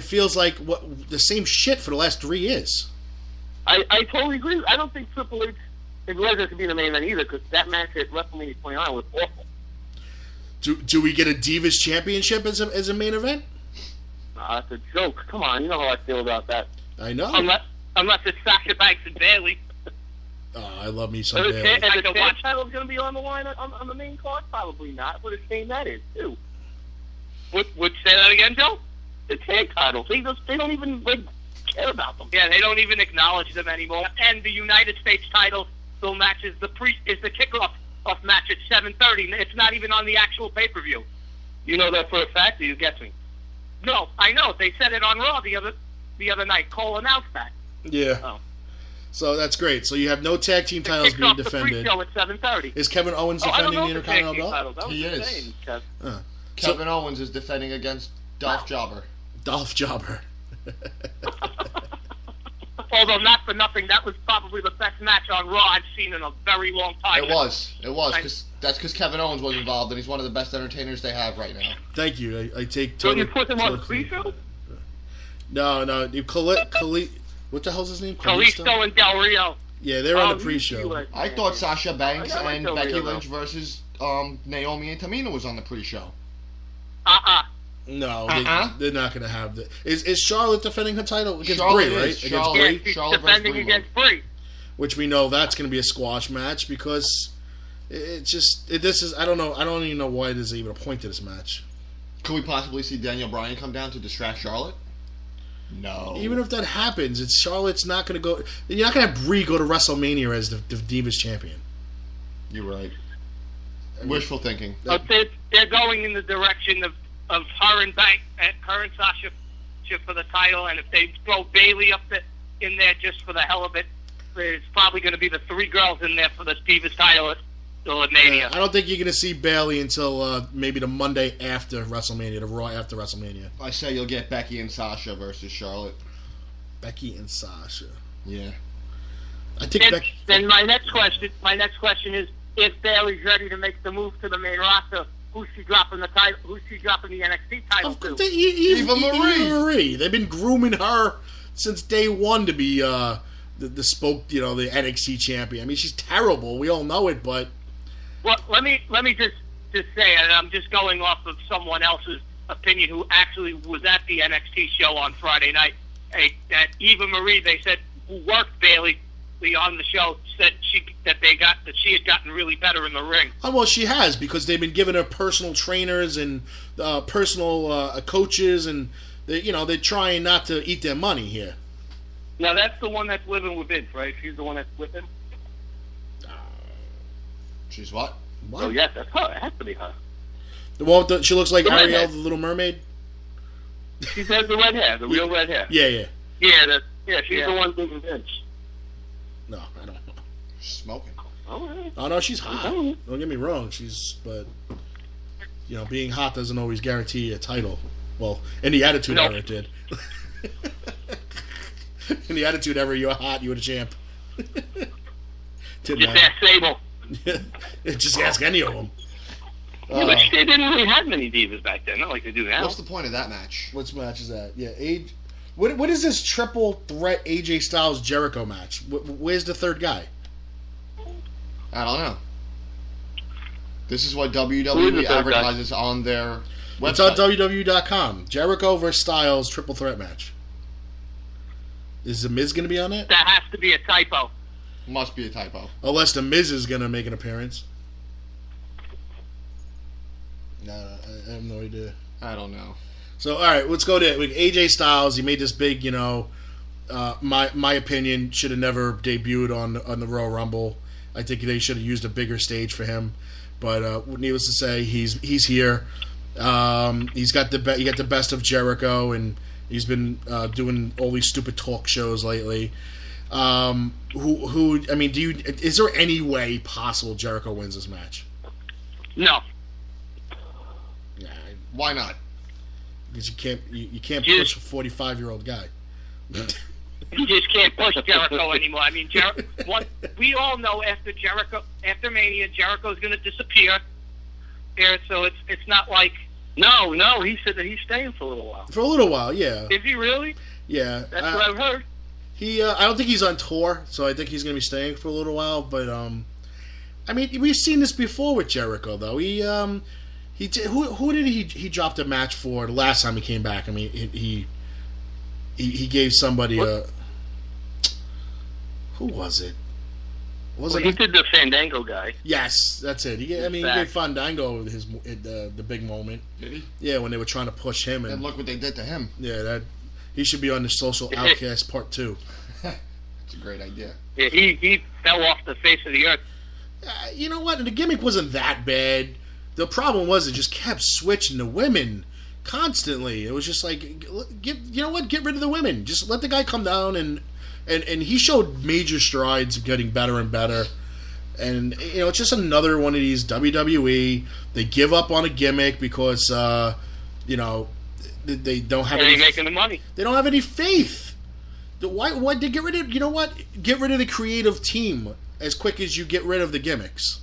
feels like the same shit for the last 3 years. I totally agree. I don't think Triple H and Lesnar could be the main event either, because that match at WrestleMania 29 was awful. Do we get a Divas Championship as a main event? That's a joke. Come on, you know how I feel about that. I know. Unless it's Sasha Banks and Bayley. Oh, I love me some Bayley. And the tag title's going to be on the line on the main card? Probably not. What a shame that is, too. Would say that again, Joe? The tag titles. They don't even care about them. Yeah, they don't even acknowledge them anymore. And the United States title still matches the kickoff match at 7:30. It's not even on the actual pay-per-view. You know that for a fact, or you guessing? No, I know. They said it on Raw the other night. Cole announced that. Yeah. Oh. So that's great. So you have no tag team titles being defended. The pre-show at 7:30. Is Kevin Owens defending the Intercontinental Belt? He is. Kevin Owens is defending against Dolph Jobber. Dolph Jobber. Although not for nothing, that was probably the best match on Raw I've seen in a very long time. It was. That's because Kevin Owens was involved, and he's one of the best entertainers they have right now. Thank you. I take total. So you put him on the pre-show? No. What the hell's his name? Kalisto and Del Rio. Yeah, they're on the pre-show. I thought Sasha Banks and Becky Lynch versus Naomi and Tamina was on the pre-show. No, they're not going to have that. Is Charlotte defending her title against Charlotte Brie, right? Is. Charlotte, she's Charlotte defending against Brie. Which we know that's going to be a squash match because this is I don't know. I don't even know why there's even a point to this match. Could we possibly see Daniel Bryan come down to distract Charlotte? No. Even if that happens, Charlotte's not going to go. You're not going to have Brie go to WrestleMania as the Divas champion. You're right. Wishful thinking. But they're going in the direction of her and Sasha for the title, and if they throw Bayley in there just for the hell of it, there's probably going to be the 3 girls in there for the Divas title at Mania. I don't think you're going to see Bayley until maybe the Monday after WrestleMania, the Raw after WrestleMania. I say you'll get Becky and Sasha versus Charlotte. Becky and Sasha. Yeah. I think Then my next question is, if Bayley's ready to make the move to the main roster, who's she dropping the title? Who's she dropping the NXT title to? Eva Marie. They've been grooming her since day one to be the NXT champion. I mean, she's terrible. We all know it, but. Well, let me just say, and I'm just going off of someone else's opinion who actually was at the NXT show on Friday night. That Eva Marie, they said, who worked Bayley on the show, said she had gotten really better in the ring. Oh, well, she has, because they've been giving her personal trainers and personal coaches, and they're trying not to eat their money here. Now that's the one that's living with Vince, right? She's the one that's with him. She's what? Oh yes, that's her. It has to be her. Well, she looks like Ariel, the Little Mermaid. She has the red hair, the real red hair. Yeah. She's the one living with Vince. No, I don't know. She's smoking. Oh no, she's hot. Don't get me wrong, but being hot doesn't always guarantee a title. Well, in the Attitude Era it did. In the Attitude Era, you were hot, you were the champ. Just ask Sable. Just ask any of them. But they didn't really have many divas back then, not like they do now. What's the point of that match? What match is that? Yeah, What is this triple threat AJ Styles Jericho match? Where's the third guy? I don't know. This is what WWE advertises on their website. It's on WWE.com. Jericho versus Styles triple threat match. Is The Miz going to be on it? That has to be a typo. Must be a typo. Unless The Miz is going to make an appearance. No, I have no idea. I don't know. So, all right, let's go to AJ Styles. He made this big, my opinion, should have never debuted on the Royal Rumble. I think they should have used a bigger stage for him. But needless to say, he's here. He got the best of Jericho, and he's been doing all these stupid talk shows lately. Is there any way possible Jericho wins this match? No. Why not? Because you can't push a 45-year-old guy. You just can't push Jericho anymore. I mean, we all know after Mania, Jericho's going to disappear. So it's not like No, he said that he's staying for a little while. For a little while, yeah. Is he really? Yeah. That's what I've heard. I don't think he's on tour, so I think he's going to be staying for a little while. But I mean, we've seen this before with Jericho, though. Who did he dropped a match for the last time he came back? I mean, he gave somebody a. Who was it? He did the Fandango guy. Yes, that's it. He gave Fandango the big moment. Did he? Yeah, when they were trying to push him. And look what they did to him. Yeah, he should be on the Social Outcast Part 2. That's a great idea. Yeah, he fell off the face of the earth. You know what? The gimmick wasn't that bad. The problem was it just kept switching to women constantly. It was just like, you know what? Get rid of the women. Just let the guy come down and he showed major strides, getting better and better. And it's just another one of these WWE. They give up on a gimmick because they don't have. They making the money. They don't have any faith. Why they get rid of? You know what? Get rid of the creative team as quick as you get rid of the gimmicks.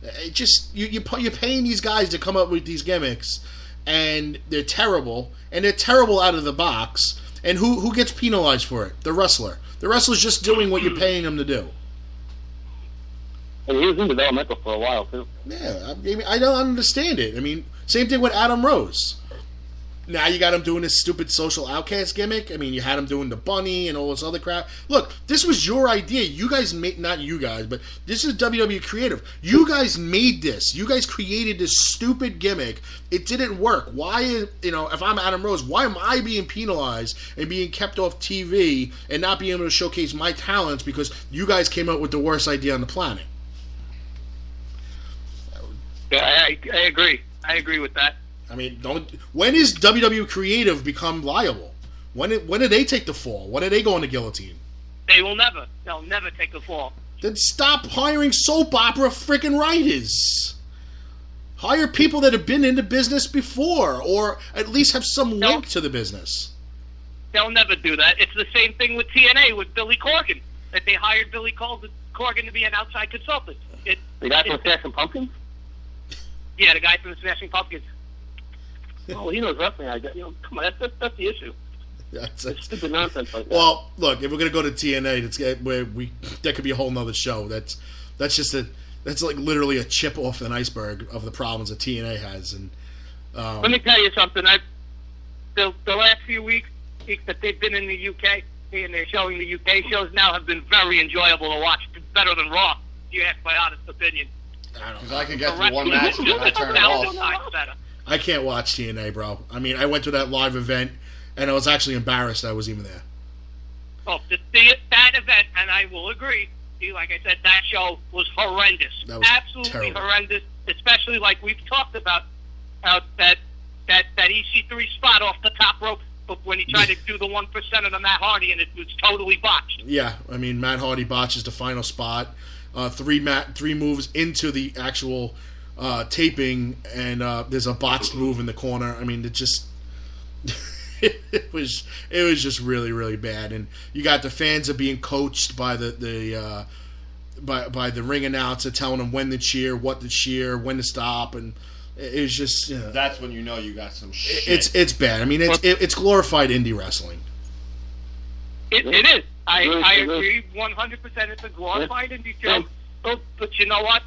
It just you're paying these guys to come up with these gimmicks, and they're terrible, out of the box. And who gets penalized for it? The wrestler. The wrestler's just doing what you're paying him to do. And he was in developmental for a while too. Yeah, I don't understand it. I mean, same thing with Adam Rose. Now you got him doing this stupid Social Outcast gimmick. I mean, you had him doing the bunny and all this other crap. Look, this was your idea. You guys made, not you guys, but this is WWE Creative. You guys made this. You guys created this stupid gimmick. It didn't work. Why, if I'm Adam Rose, why am I being penalized and being kept off TV and not being able to showcase my talents because you guys came up with the worst idea on the planet? Yeah, I agree. I agree with that. I mean, when is WWE Creative become liable? When did they take the fall? When did they go on the guillotine? They will never. They'll never take the fall. Then stop hiring soap opera freaking writers. Hire people that have been in the business before, or at least have some link to the business. They'll never do that. It's the same thing with TNA with Billy Corgan. That they hired Billy Corgan to be an outside consultant. The guy from Smashing Pumpkins? Yeah, the guy from the Smashing Pumpkins. Oh, he knows wrestling. Come on, that's the issue. It's stupid nonsense like that. Well, look, if we're gonna go to TNA, that could be a whole nother show. That's like literally a chip off an iceberg of the problems that TNA has. And let me tell you something. The last few weeks that they've been in the UK and they're showing the UK shows now have been very enjoyable to watch. It's better than Raw. If you ask my honest opinion. Because I can get through one match and then I turn it off. I can't watch TNA, bro. I mean, I went to that live event, and I was actually embarrassed I was even there. Oh, that event, and I will agree, like I said, that show was horrendous. That was absolutely terrible. Horrendous, especially like we've talked about that EC3 spot off the top rope when he tried to do the 1% of the Matt Hardy, and it was totally botched. Yeah, I mean, Matt Hardy botches the final spot. Three moves into the actual taping, and there's a botched move in the corner. I mean, it just it was just really, really bad. And you got the fans are being coached by the ring announcer, telling them when to cheer, what to cheer, when to stop, and it's just that's when you got some shit. It's bad. I mean, it's glorified indie wrestling. It is. I agree 100%. It's a glorified indie show. But you know what?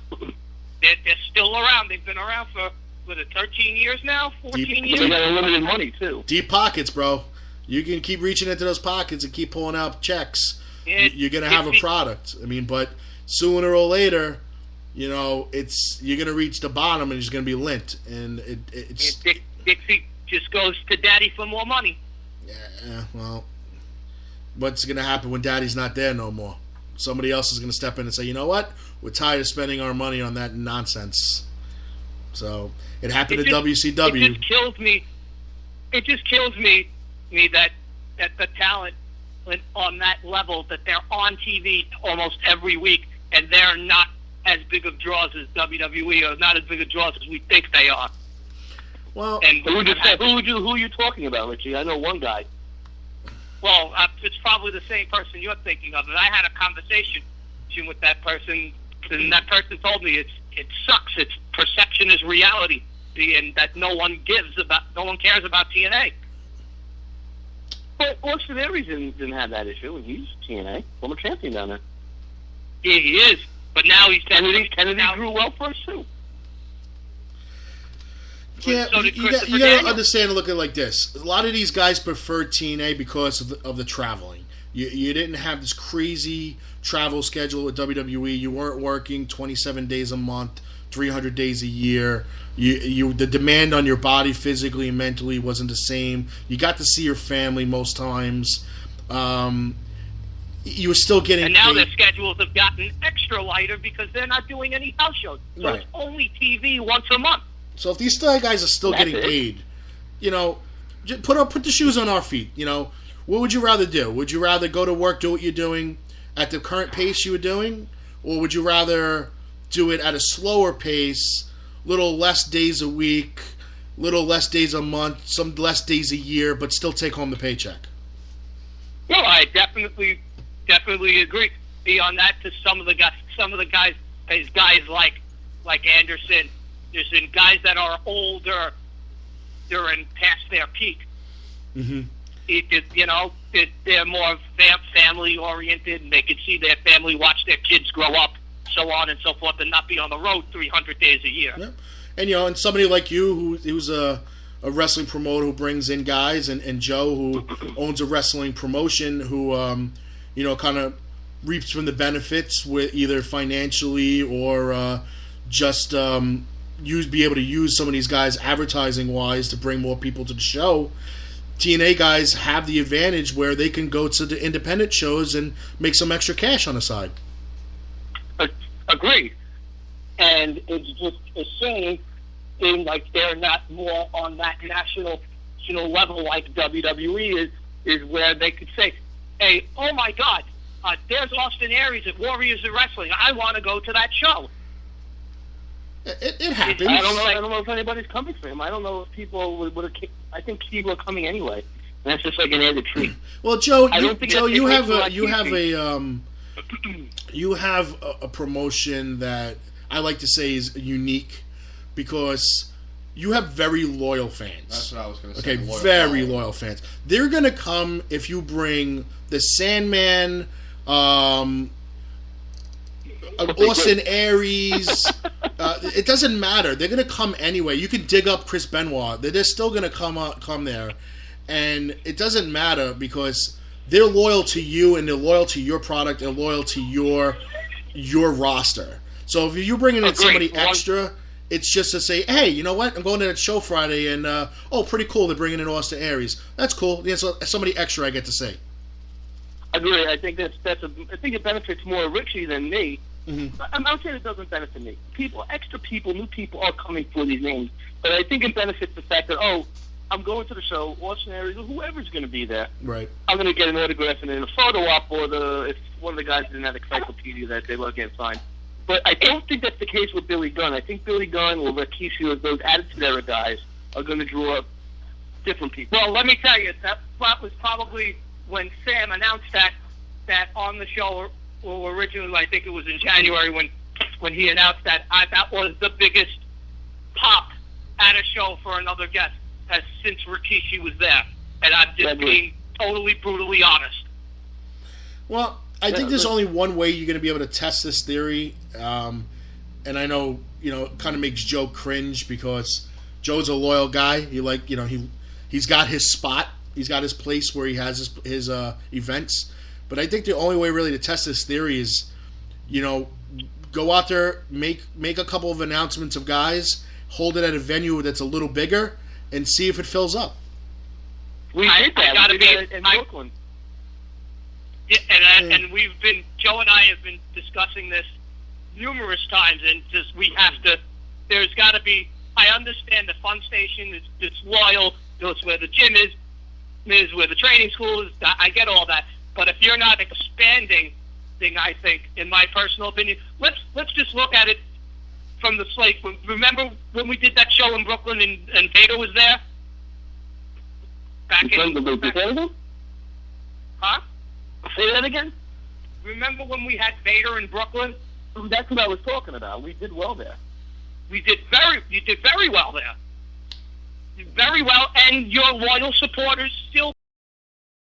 They're still around. They've been around for 13 years now, 14 years. They got unlimited money too. Deep pockets, bro. You can keep reaching into those pockets and keep pulling out checks. You're gonna have a product. I mean, but sooner or later, you're gonna reach the bottom and it's gonna be lint. And it's Dixie just goes to Daddy for more money. Yeah. Well, what's gonna happen when Daddy's not there no more? Somebody else is going to step in and say, you know what? We're tired of spending our money on that nonsense. So it happened at WCW. It just kills me that the talent on that level, that they're on TV almost every week, and they're not as big of draws as WWE, or not as big of draws as we think they are. Well, and who are you talking about, Richie? I know one guy. Well, it's probably the same person you're thinking of. And I had a conversation with that person, and that person told me it sucks. It's perception is reality. being that no one cares about TNA. But Austin Aries didn't have that issue, and he's TNA, former champion down there. Yeah, he is. But now he's Kennedy grew well first too. Yeah, So you did got Christopher to Daniels. understand and look at it like this. A lot of these guys preferred TNA because of the traveling. You didn't have this crazy travel schedule with WWE. You weren't working 27 days a month, 300 days a year. The demand on your body physically and mentally wasn't the same. You got to see your family most times. You were still getting And now paid. their schedules have gotten extra lighter because they're not doing any house shows. So Right. it's only TV once a month. So if these guys are still That's getting it. paid, just put the shoes on our feet. What would you rather do? Would you rather go to work, do what you're doing at the current pace you were doing, or would you rather do it at a slower pace, little less days a week, little less days a month, some less days a year, but still take home the paycheck? No, I definitely agree on that. To some of the guys like Anderson. There's been guys that are older, they're past their peak. Mm-hmm. They're more family oriented, and they can see their family, watch their kids grow up, so on and so forth, and not be on the road 300 days a year. Yeah. And and somebody like you who's a wrestling promoter who brings in guys, and Joe who owns a wrestling promotion who kind of reaps from the benefits with either financially or just be able to use some of these guys advertising wise to bring more people to the show. TNA guys have the advantage where they can go to the independent shows and make some extra cash on the side. Agreed. And it's just a shame in they're not more on that national level like WWE is where they could say, hey, oh my God, there's Austin Aries at Warriors of Wrestling. I want to go to that show. It happens. I don't know if anybody's coming for him. I don't know if people would have. I think people are coming anyway. And that's just like an added treat. Well, Joe, I don't think you that's have the you have a promotion that I like to say is unique because you have very loyal fans. That's what I was going to say. Okay, very loyal fans. They're going to come if you bring the Sandman, Austin Aries. It doesn't matter. They're going to come anyway. You can dig up Chris Benoit. They're still going to come there. And it doesn't matter because they're loyal to you and they're loyal to your product. They're loyal to your roster. So if you're bringing in somebody extra, it's just to say, hey, you know what? I'm going to that show Friday, and pretty cool. They're bringing in Austin Aries. That's cool. Yeah, so somebody extra, I get to say. I agree. I think I think it benefits more Richie than me. Mm-hmm. I'm not saying it doesn't benefit me. Extra people, new people are coming for these names, but I think it benefits the fact that I'm going to the show, Austin Aries, or whoever's going to be there. Right. I'm going to get an autograph and then a photo op, or if one of the guys is in that encyclopedia that they want to get signed. But I don't think that's the case with Billy Gunn. I think Billy Gunn or Rikishi or those Attitude Era guys are going to draw different people. Well, let me tell you, that was probably when Sam announced that on the show, or originally, I think it was in January when he announced that. That was the biggest pop at a show for another guest since Rikishi was there. And I'm just being totally brutally honest. Well, I think there's only one way you're going to be able to test this theory, and I know it kind of makes Joe cringe because Joe's a loyal guy. He's got his spot, he's got his place where he has his events. But I think the only way really to test this theory is, go out there, make a couple of announcements of guys, hold it at a venue that's a little bigger, and see if it fills up. We did that in Brooklyn. Yeah, and Joe and I have been discussing this numerous times, and there's got to be, I understand the Fun Station is loyal, that's where the gym is where the training school is, I get all that, but if you're not expanding, I think, in my personal opinion, let's just look at it from the slate. Remember when we did that show in Brooklyn and Vader was there? Huh? Say that again? Remember when we had Vader in Brooklyn? That's what I was talking about. We did well there. you did very well there. You did very well, and your loyal supporters still